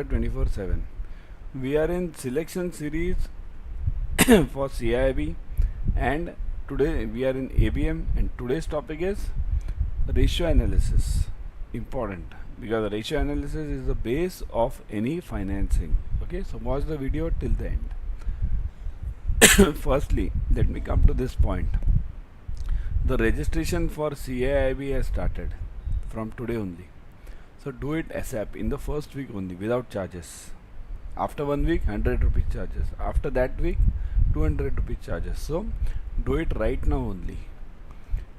24/7. We are in selection series for CAIIB, and today we are in ABM, and today's topic is ratio analysis. Important because ratio analysis is the base of any financing. Okay, so watch the video till the end. Firstly, let me come to this point. The registration for CAIIB has started from today only. So do it ASAP in the first week only without charges. After 1 week, 100 rupees charges. After that week, 200 rupees charges. So do it right now only.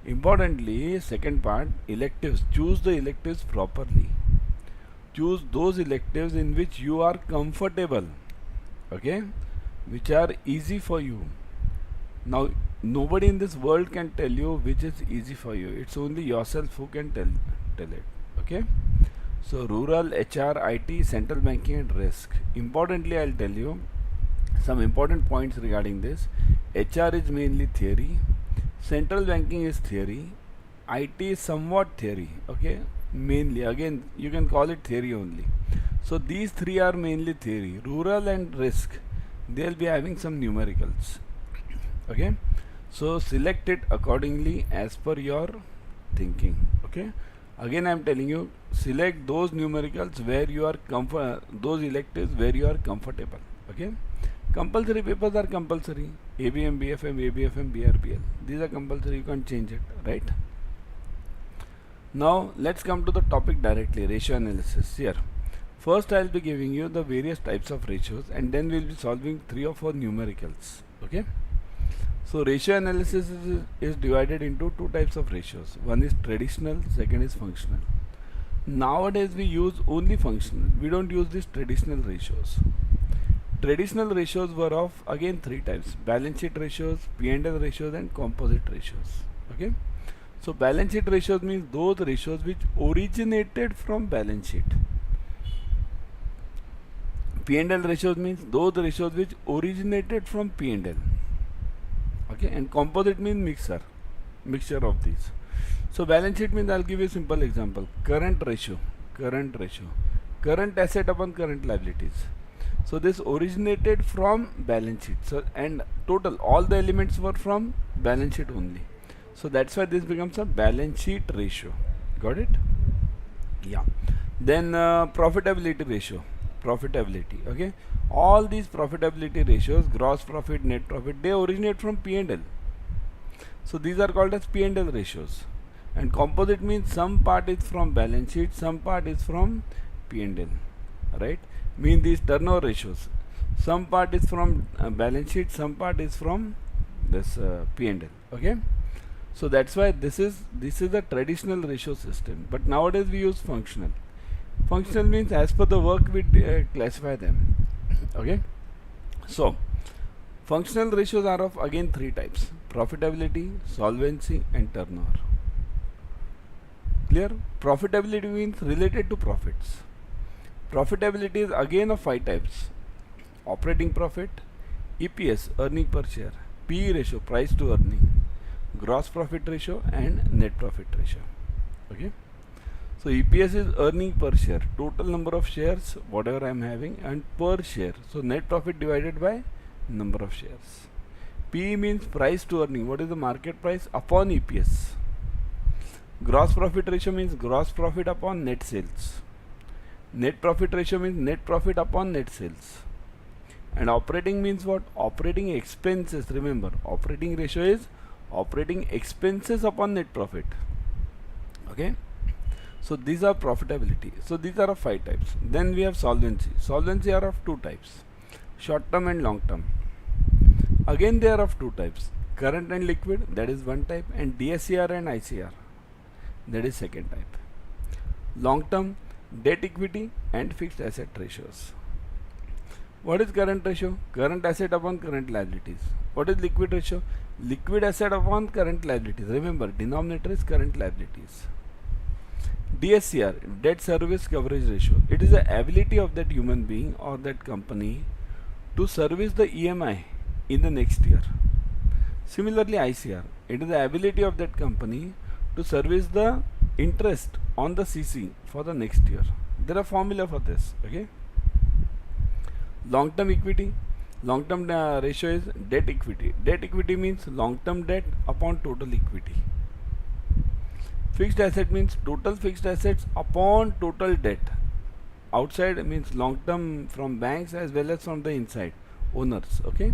Importantly, second part, electives. Choose the electives properly. Choose those electives in which you are comfortable. Okay? Which are easy for you. Now, nobody in this world can tell you which is easy for you. It's only yourself who can tell it. Okay? So rural, HR, IT, central banking and risk. Importantly, I'll tell you some important points regarding this. HR is mainly theory. Central banking is theory. IT is somewhat theory. Okay? Mainly, again, you can call it theory only. So these three are mainly theory. Rural and risk, they'll be having some numericals. Okay? So select it accordingly as per your thinking. Okay? Again, I am telling you, select those numericals where you are those electives where you are comfortable. Okay? Compulsory papers are compulsory. ABM, BFM, ABFM, BRPL. These are compulsory. You can't change it, right? Now, let's come to the topic directly. Ratio analysis. Here, first I'll be giving you the various types of ratios, and then we'll be solving 3 or 4 numericals. Okay? So ratio analysis is divided into 2 types of ratios. One is traditional, second is functional. Nowadays we use only functional. We don't use these traditional ratios. Traditional ratios were of again 3 types: balance sheet ratios, P&L ratios and composite ratios. Okay? So balance sheet ratios means those ratios which originated from balance sheet. P&L ratios means those ratios which originated from P&L. Okay, and composite means mixture of these. So balance sheet means, I'll give you a simple example. Current ratio, current asset upon current liabilities. So this originated from balance sheet. So and total all the elements were from balance sheet only. So that's why this becomes a balance sheet ratio. Got it? Yeah. Then profitability ratio. Profitability. Okay. All these profitability ratios, gross profit, net profit, they originate from P&L. So these are called as P&L ratios. And composite means some part is from balance sheet, some part is from P&L. Right? Mean these turnover ratios. Some part is from balance sheet, some part is from this P&L. Okay? So that's why this is a traditional ratio system. But nowadays we use functional. Functional means as per the work we classify them. Okay, so functional ratios are of again 3 types: profitability, solvency and turnover. Clear? Profitability means related to profits. Profitability is again of 5 types: operating profit, EPS, earning per share, PE ratio, price to earning, gross profit ratio and net profit ratio. Okay. So EPS is earning per share, total number of shares, whatever I am having, and per share. So net profit divided by number of shares. PE means price to earning. What is the market price upon EPS? Gross profit ratio means gross profit upon net sales. Net profit ratio means net profit upon net sales. And operating means what? Operating expenses. Remember, operating ratio is operating expenses upon net profit. Okay? So these are profitability. So these are of 5 types. Then we have solvency. Solvency are of 2 types: short term and long term. Again they are of 2 types: current and liquid, that is 1 type, and DSCR and ICR, that is 2nd type. Long term, debt equity and fixed asset ratios. What is current ratio? Current asset upon current liabilities. What is liquid ratio? Liquid asset upon current liabilities. Remember, denominator is current liabilities. DSCR, debt service coverage ratio. It is the ability of that human being or that company to service the EMI in the next year. Similarly, ICR, it is the ability of that company to service the interest on the CC for the next year. There are formula for this. Okay. Long term equity, long term ratio is debt equity. Debt equity means long term debt upon total equity. Fixed asset means total fixed assets upon total debt. Outside means long term from banks as well as from the inside owners. Okay,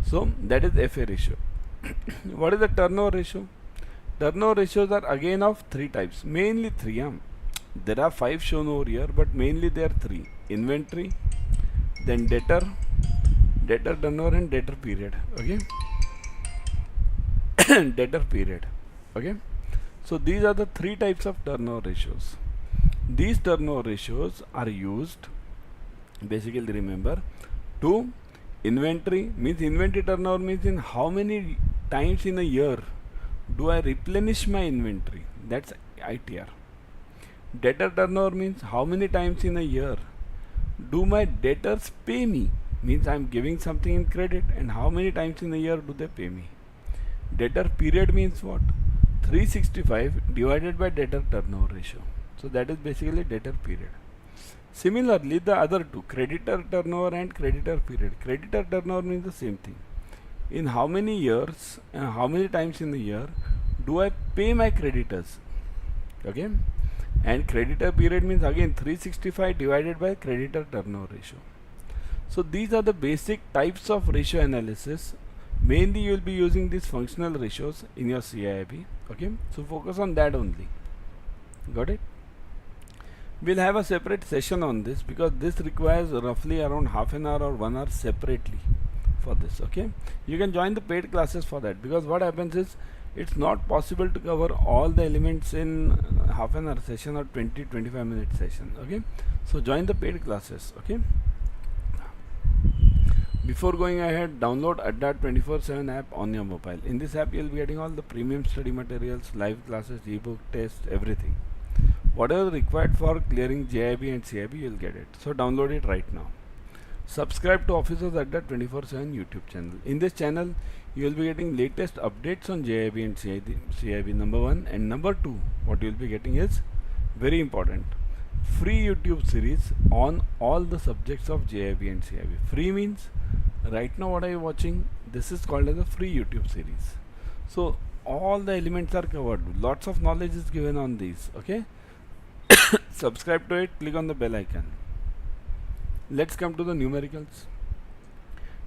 so that is FA ratio. What is the turnover ratio? Turnover ratios are again of three types, mainly three. There are 5 shown over here, but mainly there are 3: inventory, then debtor turnover, and debtor period. Okay, debtor period. Okay, so these are the 3 types of turnover ratios. These turnover ratios are used, basically remember, to inventory means inventory turnover means in how many times in a year do I replenish my inventory. That's ITR. Debtor turnover means how many times in a year do my debtors pay me, means I am giving something in credit, and how many times in a year do they pay me. Debtor period means what? 365 divided by debtor turnover ratio. So that is basically debtor period. Similarly, the other two, creditor turnover and creditor period. Creditor turnover means the same thing. In how many years, how many times in the year do I pay my creditors? Okay, and creditor period means again 365 divided by creditor turnover ratio. So these are the basic types of ratio analysis. Mainly you will be using these functional ratios in your CAIIB. Okay, so focus on that only. Got it? We'll have a separate session on this because this requires roughly around half an hour or 1 hour separately for this. Okay, you can join the paid classes for that, because what happens is it's not possible to cover all the elements in half an hour session or 20-25 minute session. Okay, so join the paid classes. Okay, before going ahead, download Adda 24/7 app on your mobile. In this app, you'll be getting all the premium study materials, live classes, ebook, tests, everything. Whatever required for clearing JIB and CIB, you'll get it. So download it right now. Subscribe to Officers Adda 24/7 YouTube channel. In this channel, you will be getting latest updates on JIB and CIB, number 1, and number 2, what you will be getting is very important, free YouTube series on all the subjects of JIB and CIB. Free means right now what are you watching? This is called as a free YouTube series. So all the elements are covered. Lots of knowledge is given on these. Okay, subscribe to it. Click on the bell icon. Let's come to the numericals.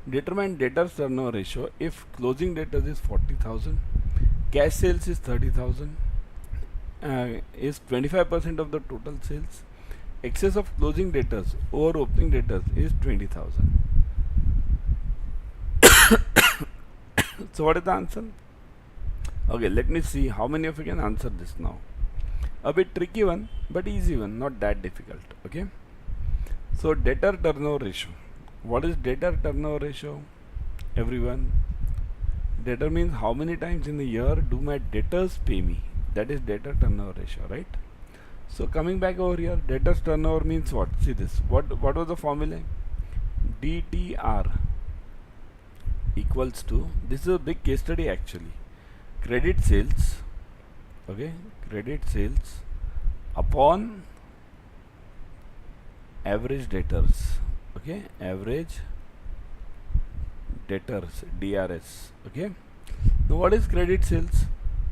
Determine debtors turnover ratio if closing debtors is 40,000, cash sales is 30,000, is 25% of the total sales. Excess of closing debtors over opening debtors is 20,000. So what is the answer? Okay, let me see how many of you can answer this now. A bit tricky one, but easy one, not that difficult. Okay, so debtor turnover ratio. What is debtor turnover ratio? Everyone, debtor means how many times in a year do my debtors pay me. That is debtor turnover ratio, right? So coming back over here, debtors turnover means what? See this. What was the formula? DTR equals to, this is a big case study actually, credit sales. Okay, credit sales upon average debtors. Okay, average debtors, DRS. Okay, now what is credit sales?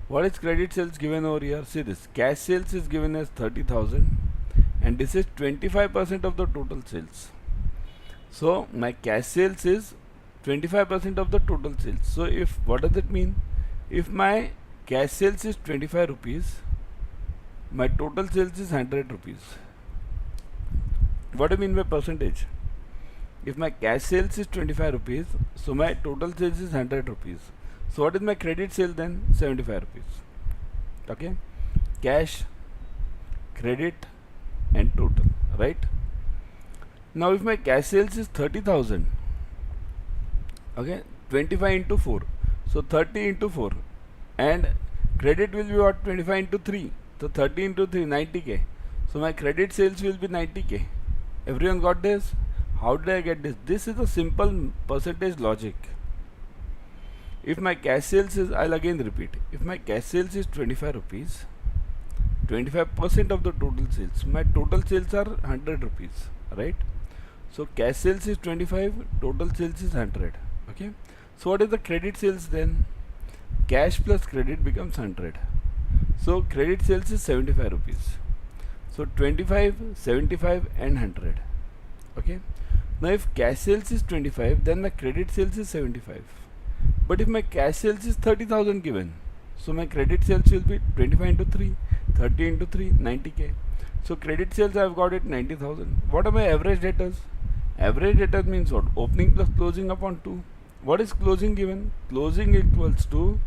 What is credit sales given over here? See this, cash sales is given as 30,000 and this is 25% of the total sales. So my cash sales is 25% of the total sales. So if, what does it mean? If my cash sales is 25 rupees, my total sales is 100 rupees. What do you mean by percentage? If my cash sales is 25 rupees, so my total sales is 100 rupees. So what is my credit sale then? 75 rupees. Okay, cash, credit and total, right? Now if my cash sales is 30,000, okay, 25 into 4, so 30 into 4, and credit will be what? 25 into 3, so 30 into 3, 90k. So my credit sales will be 90k. Everyone got this? How did I get this? This is a simple percentage logic. If my cash sales is, I'll again repeat, if my cash sales is 25 rupees, 25% of the total sales, my total sales are 100 rupees, right? So cash sales is 25, total sales is 100. Okay. So what is the credit sales then? Cash plus credit becomes 100. So credit sales is 75 rupees. So 25, 75 and 100. Okay. Now if cash sales is 25, then my credit sales is 75. But if my cash sales is 30,000 given, so my credit sales will be 25 into 3, 30 into 3, 90k. So credit sales I have got it 90,000. What are my average debtors? Average debtors means what? Opening plus closing upon 2. What is closing given? Closing equals to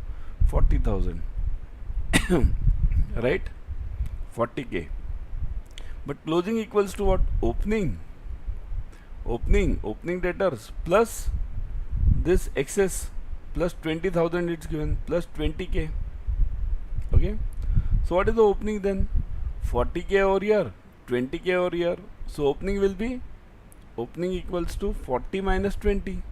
40,000. Right? 40k. But closing equals to what? Opening debtors plus this excess plus 20,000 it's given plus 20k. Okay. So what is the opening then? 40k over here, 20k over here. So opening will be, opening equals to 40 minus 20.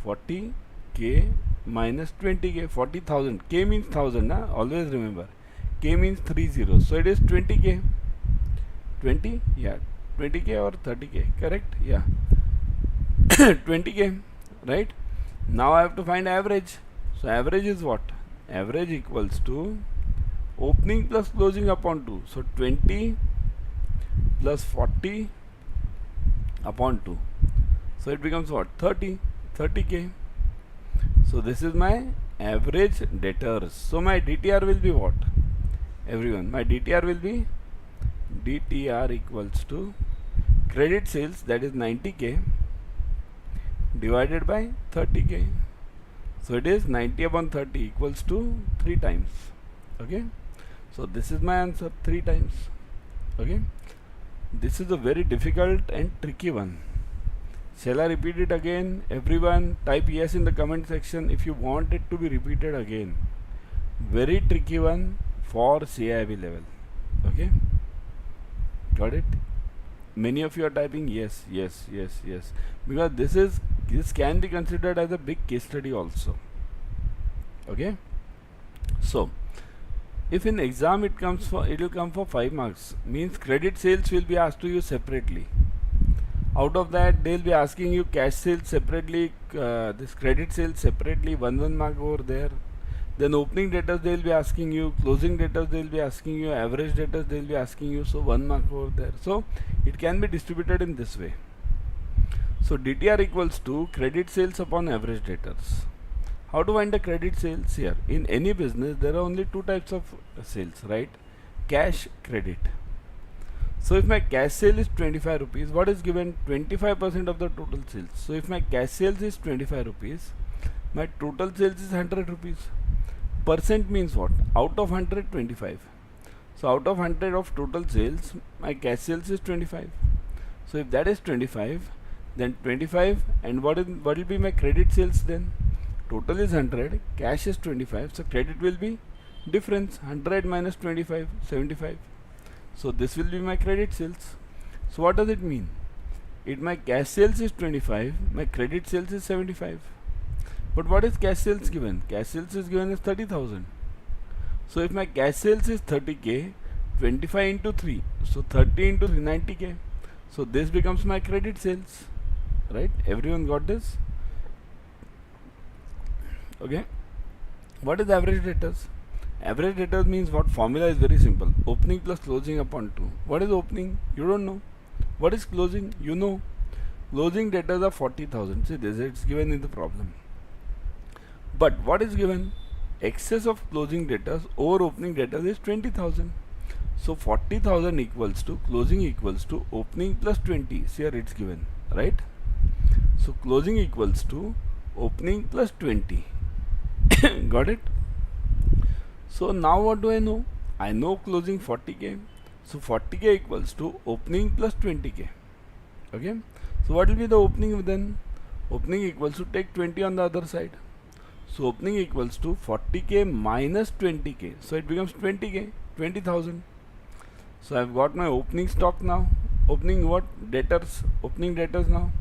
40k minus 20k, 40,000. K means 1000, always remember. K means 3 zeros. So it is 20k. 20? Yeah. 20k or 30k, correct? Yeah. 20k, right? Now I have to find average. So average is what? Average equals to opening plus closing upon 2. So 20 plus 40 upon 2. So it becomes what? 30k. So this is my average debtors. So my DTR will be what? Everyone, my DTR will be DTR equals to credit sales, that is 90k, divided by 30k. So it is 90 upon 30 equals to 3 times. Okay. So this is my answer, 3 times. Okay. This is a very difficult and tricky one. Shall I repeat it again? Everyone type yes in the comment section if you want it to be repeated again. Very tricky one for CAIIB level. Okay. Got it? Many of you are typing yes, because this can be considered as a big case study also. Okay. So if in exam it will come for 5 marks, means credit sales will be asked to you separately. Out of that, they will be asking you cash sales separately, this credit sales separately, 1 mark over there. Then opening debtors they will be asking you, closing debtors they will be asking you, average debtors they will be asking you, so 1 mark over there. So it can be distributed in this way. So DTR equals to credit sales upon average debtors. How to find the credit sales here? In any business there are only 2 types of sales, right? Cash, credit. So if my cash sale is 25 rupees, what is given? 25% of the total sales. So if my cash sales is 25 rupees, my total sales is 100 rupees. Percent means what? Out of 100, 25. So out of 100 of total sales, my cash sales is 25. So if that is 25, then 25, and what will be my credit sales then? Total is 100, cash is 25, so credit will be difference, 100 minus 25, 75. So this will be my credit sales. So what does it mean? My cash sales is 25, my credit sales is 75. But what is cash sales given? Cash sales is given as 30,000. So if my cash sales is 30k, 25 into 3, so 30 into 3, 90k. So this becomes my credit sales, right? Everyone got this? Okay. What is average debtors? Average debtors means what? Formula is very simple. Opening plus closing upon 2. What is opening? You don't know. What is closing? You know. Closing debtors are 40,000. See this, it's given in the problem. But what is given? Excess of closing debtors over opening debtors is 20,000. So 40,000 equals to closing equals to opening plus 20. See here it's given, right? So closing equals to opening plus 20. Got it? So now what do I know? I know closing 40k. So 40k equals to opening plus 20k. Okay. So what will be the opening then? Opening equals to take 20 on the other side. So opening equals to 40k minus 20k. So it becomes 20k, 20,000. So I've got my opening stock now. Opening what? Debtors. Opening debtors now.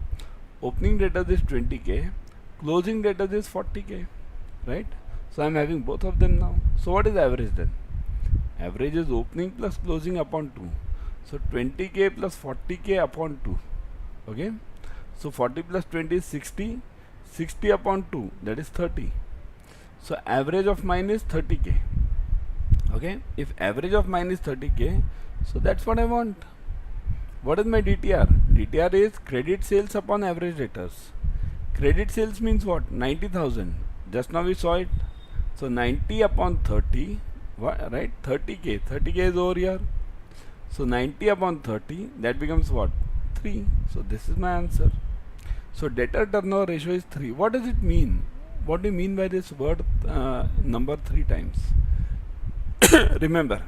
Opening debtors is 20k. Closing debtors is 40k. Right? So I'm having both of them now. So what is average then? Average is opening plus closing upon 2. So 20k plus 40k upon 2. Okay, so 40 plus 20 is 60. 60 upon 2, that is 30. So average of mine is 30k. Okay, if average of mine is 30k, so that's what I want. What is my DTR? DTR is credit sales upon average debtors. Credit sales means what? 90,000. Just now we saw it. So 90 upon 30, what, right? 30k. 30k is over here. So 90 upon 30, that becomes what? 3. So this is my answer. So debtor turnover ratio is 3. What does it mean? What do you mean by this word number 3 times? Remember,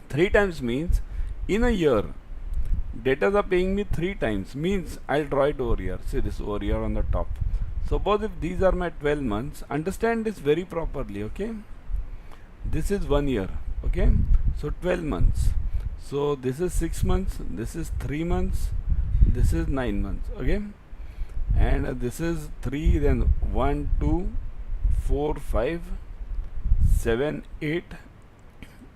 3 times means in a year, debtors are paying me 3 times. Means I'll draw it over here. See this over here on the top. Suppose if these are my 12 months, understand this very properly, okay? This is 1 year, okay? So 12 months. So this is 6 months, this is 3 months, this is 9 months, okay? And this is 3, then 1, 2, 4, 5, 7, 8,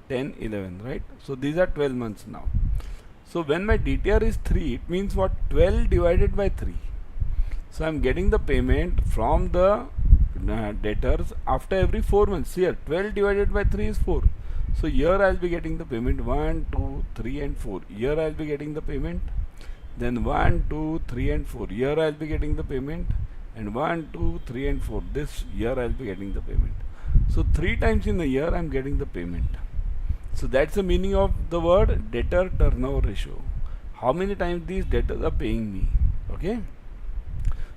10, 11, right? So these are 12 months now. So when my DTR is 3, it means what? 12 divided by 3. So I am getting the payment from the debtors after every 4 months. Here 12 divided by 3 is 4. So here I will be getting the payment 1, 2, 3 and 4. Here I will be getting the payment. Then 1, 2, 3 and 4. Here I will be getting the payment. And 1, 2, 3 and 4. This year I will be getting the payment. So 3 times in a year I am getting the payment. So that's the meaning of the word debtor turnover ratio. How many times these debtors are paying me? Okay.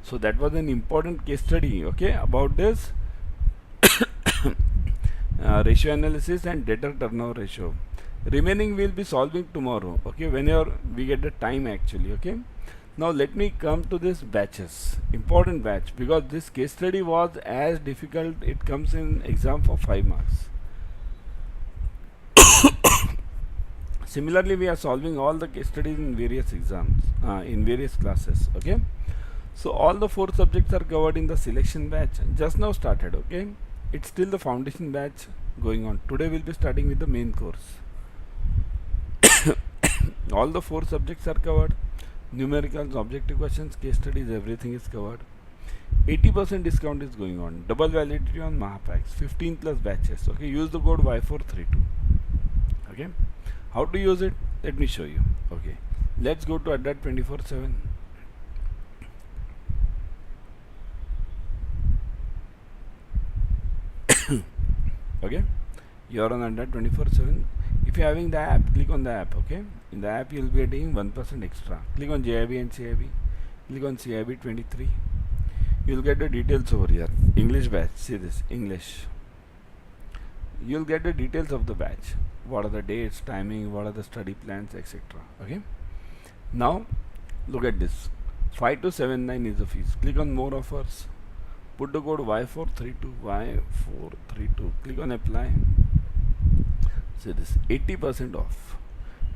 So that was an important case study, okay, about this ratio analysis and debtor turnover ratio. Remaining we'll be solving tomorrow, okay, whenever we get the time actually, okay. Now let me come to this batches, important batch, because this case study was as difficult. It comes in exam for 5 marks. Similarly, we are solving all the case studies in various exams, in various classes, okay. So all the 4 subjects are covered in the selection batch, just now started, okay. It's still the foundation batch going on. Today we'll be starting with the main course. All the 4 subjects are covered. Numericals, objective questions, case studies, everything is covered. 80% discount is going on. Double validity on Mahapacks, 15 plus batches, okay. Use the code Y432, okay. How to use it? Let me show you, okay. Let's go to Adda 24/7. Okay, you are on Adda 24/7. If you are having the app, click on the app, okay. In the app you will be getting 1% extra. Click on JIB and CIB. Click on CIB 23. You will get the details over here. English batch, see this, English. You will get the details of the batch. What are the dates, timing, what are the study plans, etc. Okay. Now look at this. 5279 is the fees. Click on more offers. Put the code Y432, Y432. Click on apply. See this, 80% off.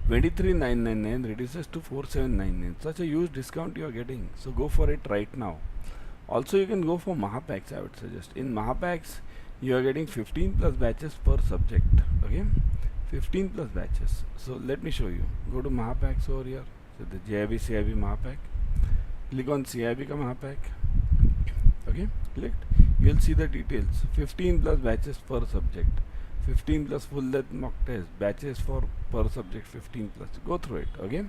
23,999 reduces to 4,799. Such a huge discount you are getting. So go for it right now. Also you can go for Mahapacks, I would suggest. In Mahapacks you are getting 15 plus batches per subject. Okay, 15 plus batches. So let me show you. Go to Mahapacks over here. So the JIB CIB Mahapack. Click on CIB ka Mahapack. Okay, clicked. You will see the details. 15 plus batches per subject. 15 plus full length mock test. Batches for per subject 15 plus. Go through it. Okay.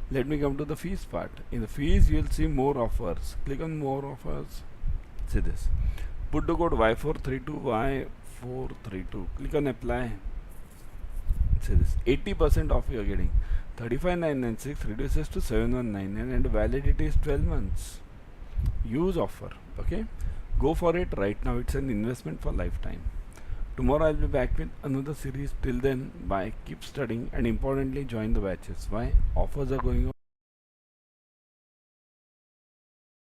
Let me come to the fees part. In the fees you will see more offers. Click on more offers. See this. Put the code Y432, Y432. Click on apply. See this. 80% off you are getting. 35,996 reduces to 7,199 and validity is 12 months. Use offer. Okay. Go for it right now. It's an investment for lifetime. Tomorrow I'll be back with another series. Till then, bye. Keep studying and importantly join the batches. Why? Offers are going on.